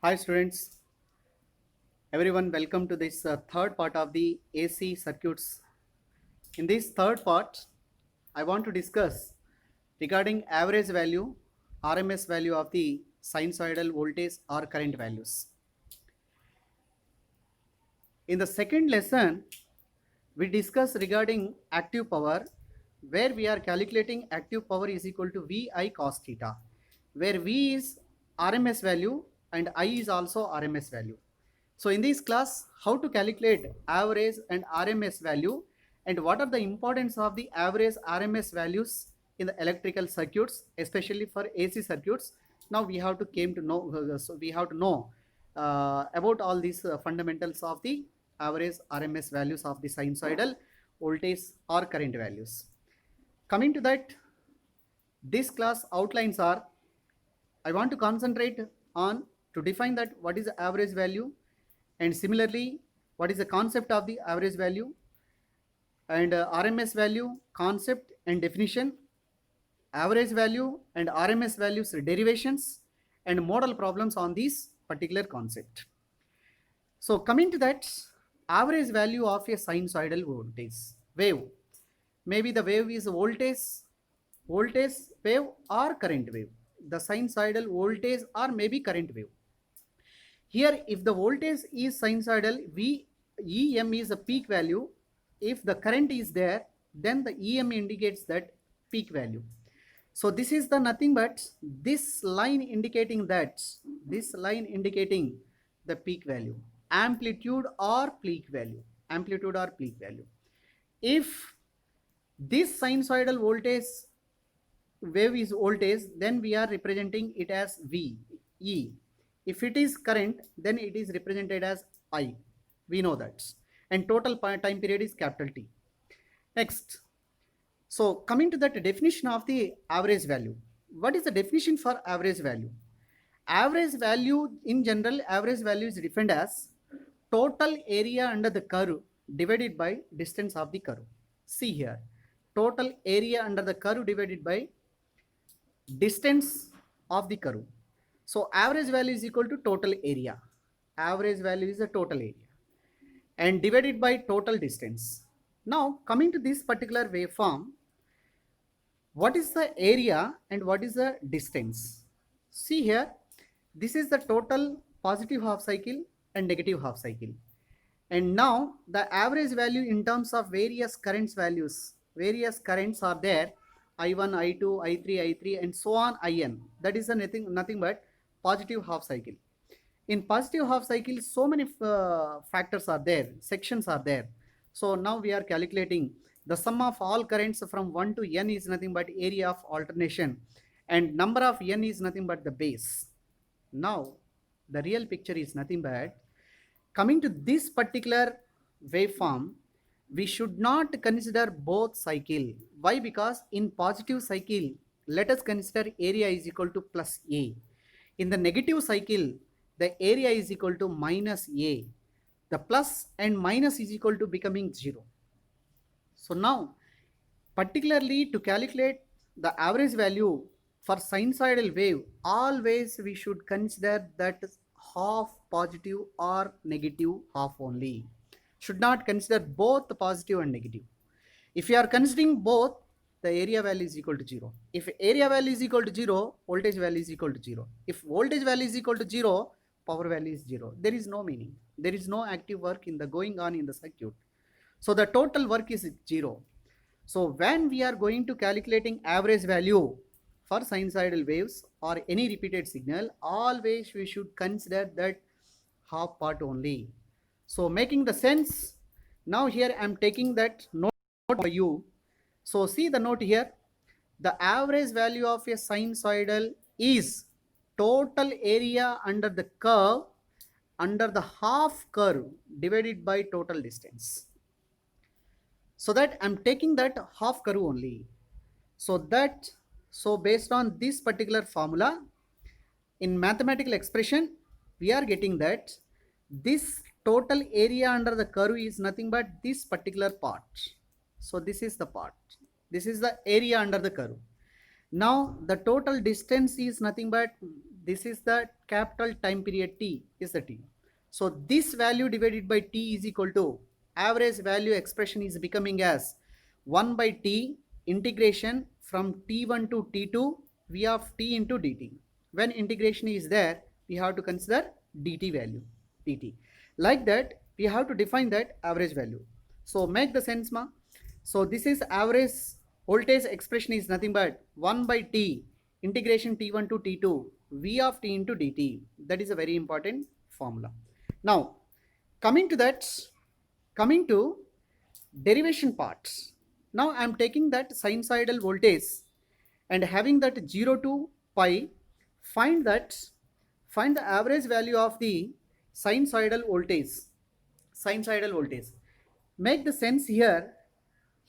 Hi students, everyone welcome to this third part of the AC circuits. In this third part, I want to discuss regarding average value, RMS value of the sinusoidal voltage or current values. In the second lesson, we discuss regarding active power where we are calculating active power is equal to VI cos theta, where V is RMS value and I is also RMS value. So in this class, how to calculate average and RMS value and what are the importance of the average RMS values in the electrical circuits, especially for AC circuits. Now we have to came to know, so we have to know about all these fundamentals of the average RMS values of the sinusoidal voltage or current values. Coming to that, this class outlines are, I want to concentrate on to define that what is the average value, and similarly what is the concept of the average value, and RMS value concept and definition, average value and RMS values derivations, and model problems on this particular concept. So coming to that, average value of a sinusoidal voltage wave. Maybe the wave is voltage wave or current wave. The sinusoidal voltage or maybe current wave. Here, if the voltage is sinusoidal, EM is a peak value. If the current is there, then the EM indicates that peak value. So this is the nothing but this line indicating the peak value, amplitude or peak value, If this sinusoidal voltage wave is voltage, then we are representing it as V, E. If it is current, then it is represented as I. We know that. And total time period is capital T. Next. So coming to that definition of the average value. What is the definition for average value? Average value in general, average value is defined as total area under the curve divided by distance of the curve. See here, total area under the curve divided by distance of the curve. So average value is equal to total area. Average value is the total area and divided by total distance. Now coming to this particular waveform, what is the area and what is the distance? See here, this is the total positive half cycle and negative half cycle. And now the average value in terms of various currents values, various currents are there, I1, I2, I3, I3 and so on IN. That is nothing but positive half cycle. In positive half cycle, so many factors are there, sections are there. So now we are calculating the sum of all currents from 1 to n is nothing but area of alternation and number of n is nothing but the base. Now the real picture is nothing but coming to this particular waveform, we should not consider both cycle. Why? Because in positive cycle, let us consider area is equal to plus A. In the negative cycle, the area is equal to minus A. The plus and minus is equal to becoming 0. So now, particularly to calculate the average value for sinusoidal wave, always we should consider that half positive or negative half only. Should not consider both the positive and negative. If you are considering both, the area value is equal to 0. If area value is equal to 0, voltage value is equal to 0. If voltage value is equal to 0, power value is 0. There is no meaning. There is no active work going on in the circuit. So the total work is 0. So when we are going to calculating average value for sinusoidal waves or any repeated signal, always we should consider that half part only. So making the sense, now here I am taking that note for you. So see the note here, the average value of a sinusoidal is total area under the curve under the half curve divided by total distance. So that I'm taking that half curve only. So based on this particular formula, in mathematical expression, we are getting that this total area under the curve is nothing but this particular part. So this is the part. This is the area under the curve. Now the total distance is nothing but this is the capital time period T is the T. So this value divided by T is equal to average value expression is becoming as 1 by T integration from T1 to T2 V of T into dt. When integration is there, we have to consider dt value, dt. Like that, we have to define that average value. So make the sense, ma? So this is average voltage expression is nothing but 1 by T integration T1 to T2 V of T into dt. That is a very important formula. Now, coming to derivation parts. Now I am taking that sinusoidal voltage and having that 0 to pi, find the average value of the sinusoidal voltage. Sinusoidal voltage. Make the sense here.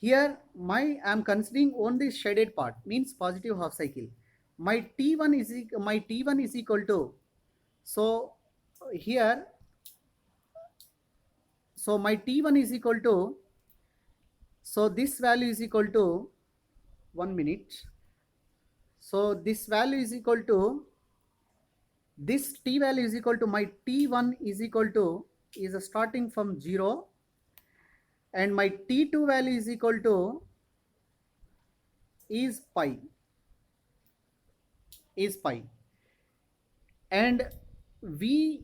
Here I am considering only shaded part, means positive half cycle. My T1 is equal to, so here, so my T1 is equal to, so this value is equal to 1 minute. So this value is equal to, this T value is equal to my T1 is equal to is starting from 0 and my T2 value is equal to is pi, and V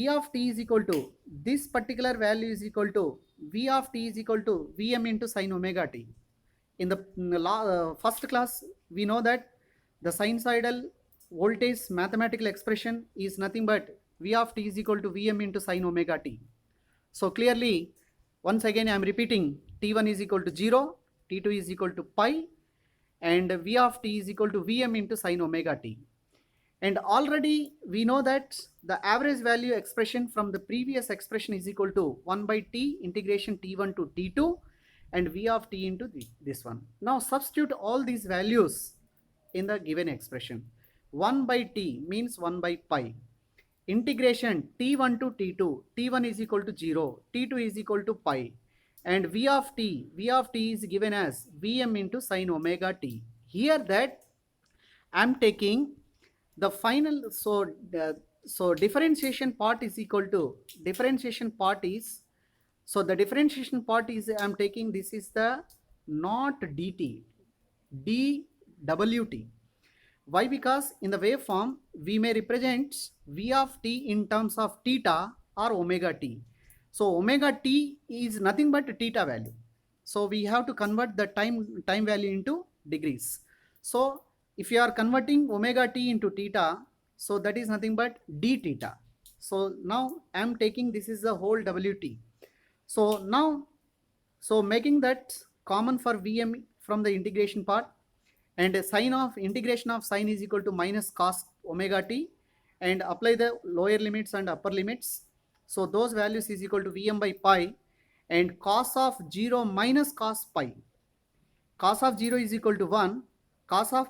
of T is equal to, this particular value is equal to V of T is equal to Vm into sin omega t. In the first class, we know that the sinusoidal voltage mathematical expression is nothing but V of T is equal to Vm into sin omega t. So clearly, once again I am repeating, T1 is equal to 0, T2 is equal to pi, and V of T is equal to Vm into sin omega t. And already we know that the average value expression from the previous expression is equal to 1 by T integration T1 to T2 and V of T into this one. Now substitute all these values in the given expression. 1 by T means 1 by pi. Integration T1 to T2, T1 is equal to 0, T2 is equal to pi. And V of T is given as Vm into sin omega t. Here that I am taking the final, so differentiation part is equal to, differentiation part is, so the differentiation part is I am taking, this is the not dt, dwt. Why? Because in the waveform we may represent V of T in terms of theta or omega t. So omega t is nothing but theta value. So we have to convert the time value into degrees. So if you are converting omega t into theta, so that is nothing but d theta. So now I am taking, this is the whole wt. So now, so making that common for Vm from the integration part, and sine of integration of sine is equal to minus cos omega t, and apply the lower limits and upper limits. So those values is equal to Vm by pi, and cos of 0 minus cos pi. Cos of 0 is equal to 1, cos of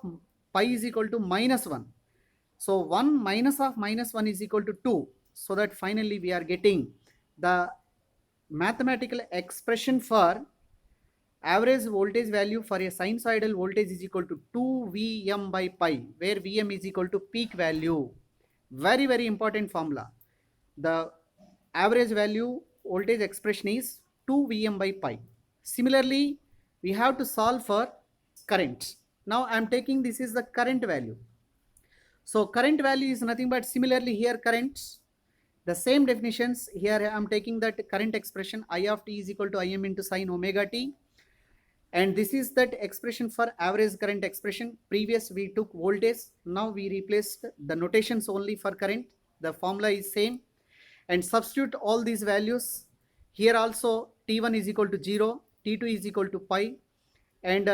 pi is equal to minus 1. So 1 minus of minus 1 is equal to 2. So that finally we are getting the mathematical expression for average voltage value for a sinusoidal voltage is equal to 2 Vm by pi, where Vm is equal to peak value. Very, very important formula. The average value voltage expression is 2 Vm by pi. Similarly, we have to solve for current. Now I am taking, this is the current value. So current value is nothing but, similarly here current, the same definitions. Here I am taking that current expression, I of t is equal to Im into sin omega t. And this is that expression for average current expression. Previous we took voltage, now we replaced the notations only for current. The formula is same, and substitute all these values. Here also T1 is equal to 0, T2 is equal to pi, and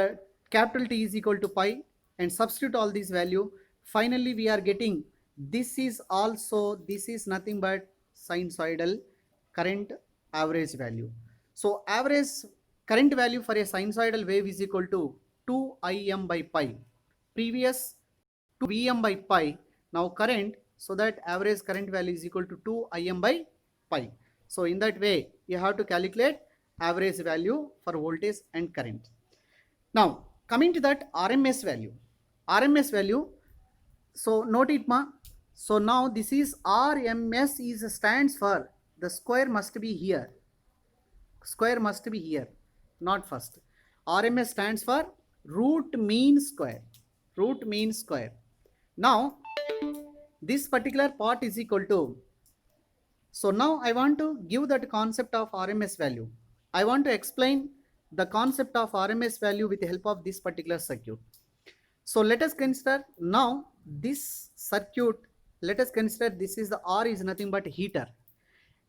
capital T is equal to pi, and substitute all these value. Finally we are getting, this is also, this is nothing but sinusoidal current average value. So average current value for a sinusoidal wave is equal to 2 Im by pi. Previous 2 Vm by pi, now current, so that average current value is equal to 2 Im by pi. So in that way you have to calculate average value for voltage and current. Now coming to that RMS value. RMS value, So note it ma. So now this is RMS is stands for the square must be here. Square must be here, not first. RMS stands for root mean square. Root mean square. Now this particular part is equal to. So now I want to give that concept of RMS value. I want to explain the concept of RMS value with the help of this particular circuit. So let us consider now this circuit. Let us consider this is the R is nothing but heater,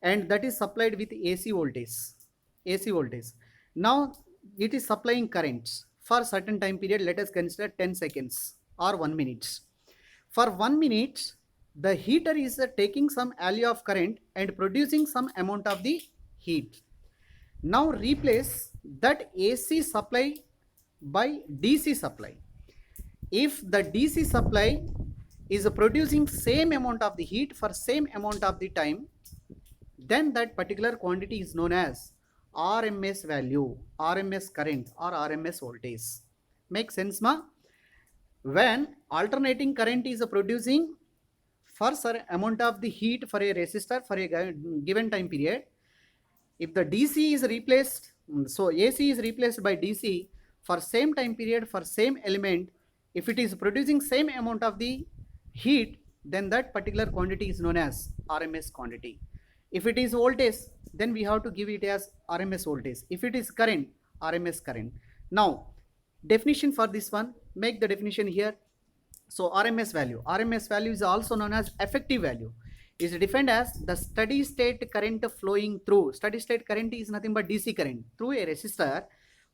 and that is supplied with AC voltage. AC voltage. Now it is supplying currents for certain time period. Let us consider 10 seconds or 1 minute. For 1 minute, the heater is taking some value of current and producing some amount of the heat. Now replace that AC supply by DC supply. If the DC supply is producing same amount of the heat for same amount of the time, then that particular quantity is known as RMS value, RMS current or RMS voltage. Make sense ma? When alternating current is producing for certain amount of the heat for a resistor for a given time period, if the DC is replaced, so AC is replaced by DC for same time period for same element, if it is producing same amount of the heat, then that particular quantity is known as RMS quantity. If it is voltage, then we have to give it as RMS voltage. If it is current, RMS current. Now definition for this one, make the definition here. So RMS value is also known as effective value, is defined as the steady state current flowing through. Steady state current is nothing but DC current through a resistor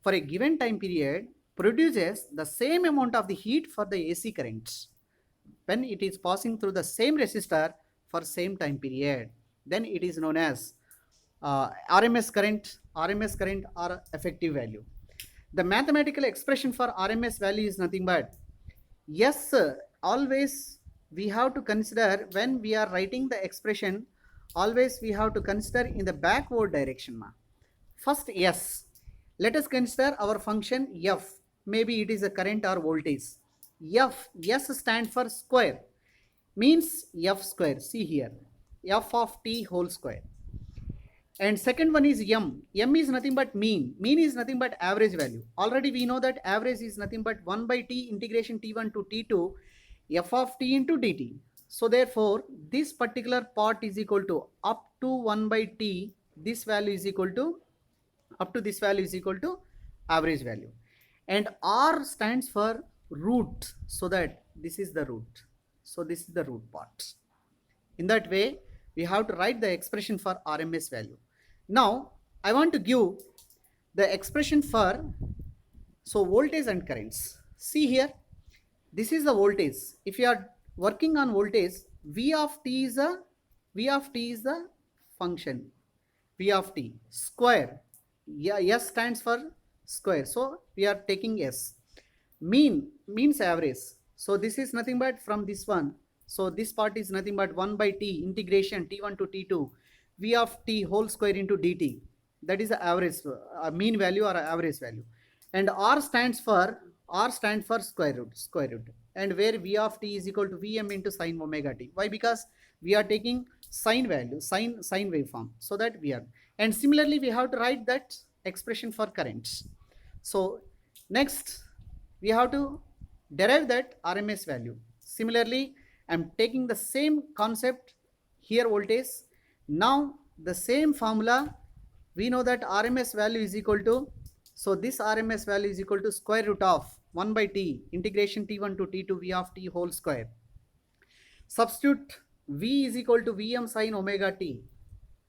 for a given time period produces the same amount of the heat for the AC currents when it is passing through the same resistor for same time period. Then it is known as RMS current or effective value. The mathematical expression for RMS value is nothing but, yes, always we have to consider when we are writing the expression, always we have to consider in the backward direction ma. First yes, let us consider our function f, maybe it is a current or voltage. S stand for square, means f square. See here, f of t whole square. And second one is m. M is nothing but mean. Mean is nothing but average value. Already we know that average is nothing but 1 by t integration t1 to t2 f of t into dt. So therefore this particular part is equal to up to 1 by t, this value is equal to, up to this value is equal to average value. And R stands for root, so that this is the root. So this is the root part. In that way we have to write the expression for RMS value. Now I want to give the expression for voltage and currents. See here, this is the voltage. If you are working on voltage, V of t is the function. V of t square. Yeah, S stands for square. So we are taking S. Mean means average. So this is nothing but from this one. So this part is nothing but 1 by t integration t1 to t2 v of t whole square into dt. That is the average, mean value or average value. And R stands for square root. And where v of t is equal to Vm into sine omega t. Why? Because we are taking sine value, sine waveform. So that we are. And similarly we have to write that expression for currents. So next we have to derive that RMS value. Similarly, I am taking the same concept here, voltage. Now the same formula, we know that RMS value is equal to, so this RMS value is equal to square root of 1 by t integration t1 to t2 v of t whole square. Substitute v is equal to Vm sine omega t.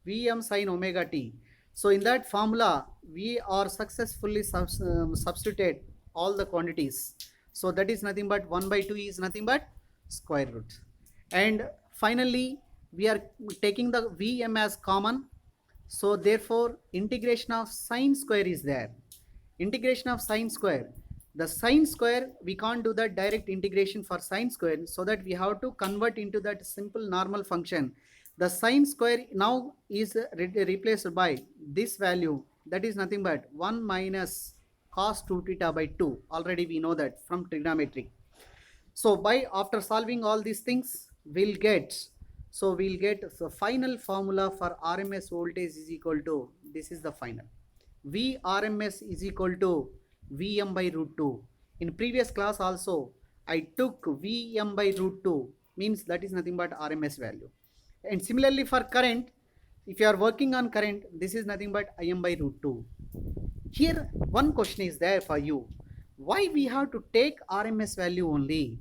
Vm sine omega t. So in that formula we are successfully substituted all the quantities. So that is nothing but 1 by 2 is nothing but square root. And finally we are taking the Vm as common. So therefore integration of sine square is there. Integration of sine square. The sine square, we can't do that direct integration for sine square, so that we have to convert into that simple normal function. The sine square now is replaced by this value, that is nothing but 1 minus cos 2 theta by 2. Already we know that from trigonometry. So by after solving all these things, we'll get the final formula for RMS voltage is equal to, this is the final, Vrms is equal to Vm by root 2. In previous class also I took Vm by root 2, means that is nothing but RMS value. And similarly for current, if you are working on current, this is nothing but Im by root 2. Here one question is there for you, why we have to take RMS value only?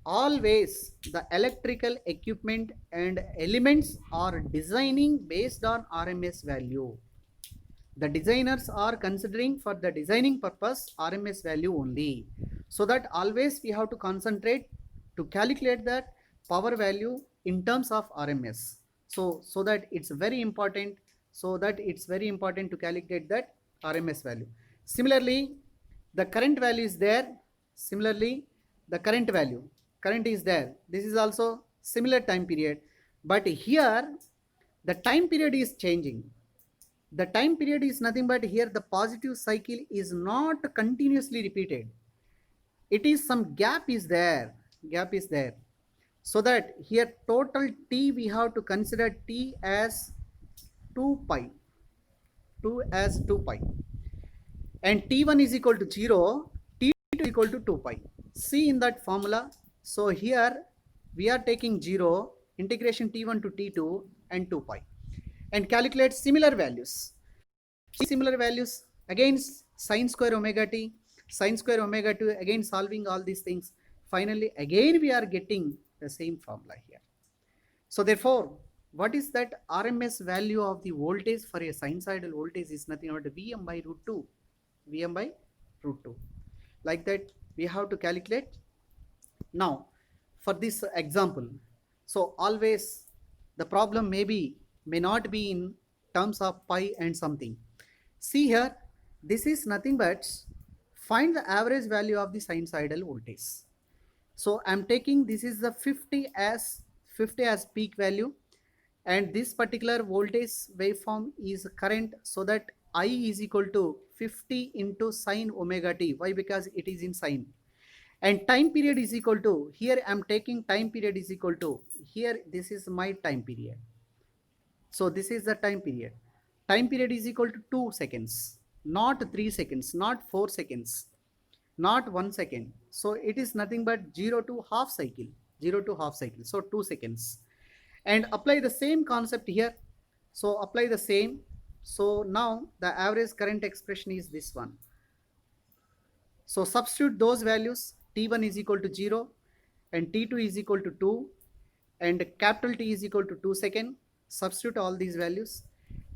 Always the electrical equipment and elements are designing based on RMS value. The designers are considering for the designing purpose RMS value only. So that always we have to concentrate to calculate that power value in terms of RMS. So that it's very important. So that it's very important to calculate that RMS value. Similarly, the current value is there. Similarly, the current value, current is there. This is also similar time period. But here, the time period is changing. The time period is nothing but here the positive cycle is not continuously repeated. It is some gap is there. So that here total T we have to consider T as 2 pi. 2 as 2 pi. And T1 is equal to 0, T2 is equal to 2 pi. See in that formula. So here we are taking 0, integration T1 to T2 and 2 pi. And calculate similar values. Similar values again sine square omega t, sine square omega 2, again solving all these things. Finally, again we are getting the same formula here. So therefore, what is that RMS value of the voltage for a sinusoidal voltage is nothing but Vm by root 2. Vm by root 2. Like that we have to calculate. Now, for this example, so always the problem may not be in terms of pi and something. See here, this is nothing but find the average value of the sinusoidal voltage. So I'm taking this is the 50 as peak value, and this particular voltage waveform is current, so that I is equal to 50 into sine omega t. Why? Because it is in sine. And time period is equal to, here I'm taking time period is equal to, here this is my time period. So this is the time period. Time period is equal to 2 seconds, not 3 seconds, not 4 seconds, not 1 second. So it is nothing but 0 to half cycle, so 2 seconds. And apply the same concept here. So apply the same. So now the average current expression is this one. So substitute those values. T1 is equal to 0 and T2 is equal to 2 and capital T is equal to 2 second. Substitute all these values,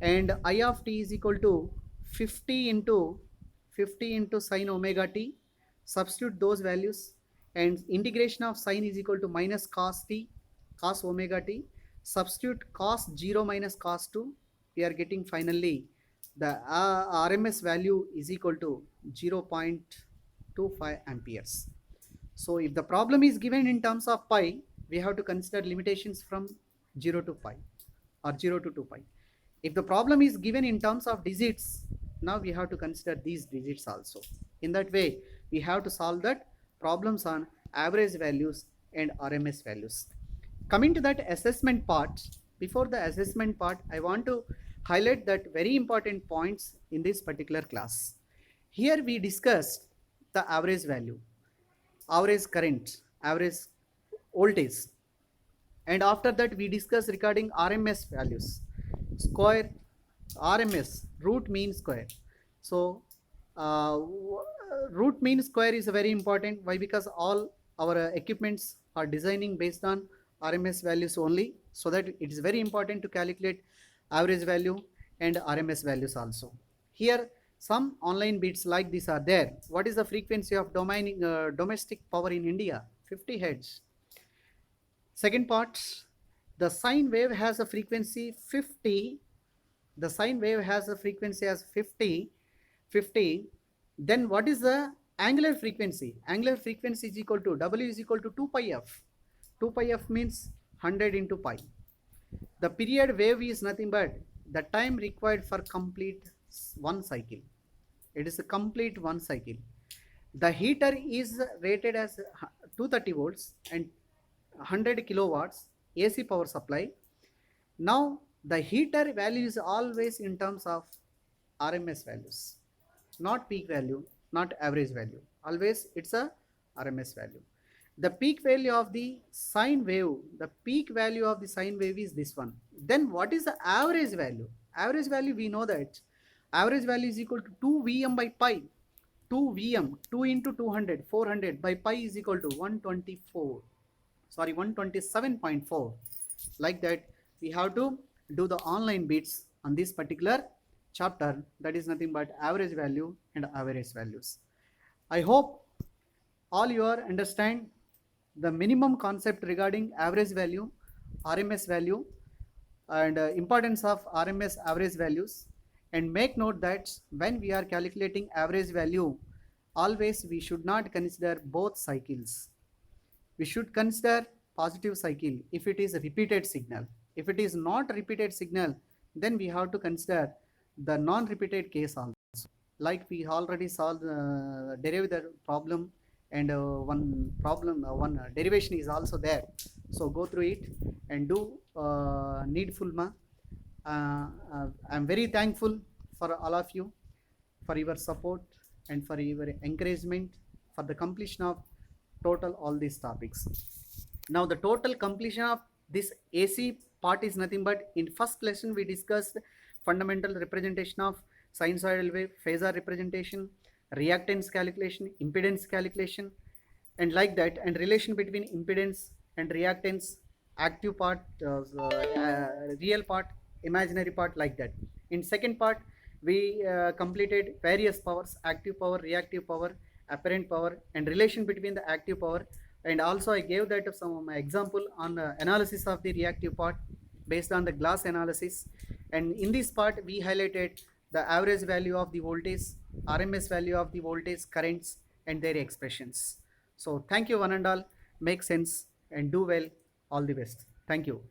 and I of t is equal to 50 into sine omega t. Substitute those values, and integration of sine is equal to minus cos t, cos omega t. Substitute cos 0 minus cos 2. We are getting finally the RMS value is equal to 0.25 amperes. So if the problem is given in terms of pi, we have to consider limitations from 0 to pi or 0 to 2 pi. If the problem is given in terms of digits, now we have to consider these digits also. In that way, we have to solve that problems on average values and RMS values. Coming to that assessment part, before the assessment part, I want to highlight that very important points in this particular class. Here we discussed the average value, average current, average voltage. And after that we discuss regarding RMS values, square, RMS, root mean square. So root mean square is very important. Why? Because all our equipments are designing based on RMS values only, so that it is very important to calculate average value and RMS values also. Here some online bits like this are there. What is the frequency of domestic power in India? 50 Hz. Second part, the sine wave has a frequency 50. The sine wave has a frequency as 50. Then what is the angular frequency? Angular frequency is equal to W is equal to 2 pi f. 2 pi f means 100 into pi. The period wave is nothing but the time required for complete one cycle. It is a complete one cycle. The heater is rated as 230 volts and 100 kilowatts AC power supply. Now the heater value is always in terms of RMS values, not peak value, not average value. Always it's a RMS value. The peak value of the sine wave, the peak value of the sine wave is this one. Then what is the average value? Average value, we know that average value is equal to 2 Vm by pi. 2 Vm, 2 into 200, 400 by pi is equal to 124. Sorry, 127.4. Like that, we have to do the online bits on this particular chapter, that is nothing but average value and average values. I hope all you are understand the minimum concept regarding average value, RMS value, and importance of RMS average values. And make note that when we are calculating average value, always we should not consider both cycles. We should consider positive cycle if it is a repeated signal. If it is not repeated signal, then we have to consider the non-repeated case also. Like we already solved derive the problem, and one derivation is also there. So go through it and do needful ma. I'm very thankful for all of you for your support and for your encouragement for the completion of total all these topics. Now the total completion of this AC part is nothing but in first lesson we discussed fundamental representation of sinusoidal wave, phasor representation, reactance calculation, impedance calculation, and like that, and relation between impedance and reactance, active part, real part, imaginary part, like that. In second part, we completed various powers: active power, reactive power, apparent power, and relation between the active power. And also I gave that some example on analysis of the reactive part based on the glass analysis. And in this part we highlighted the average value of the voltage, RMS value of the voltage, currents, and their expressions. So thank you one and all. Make sense and do well. All the best. Thank you.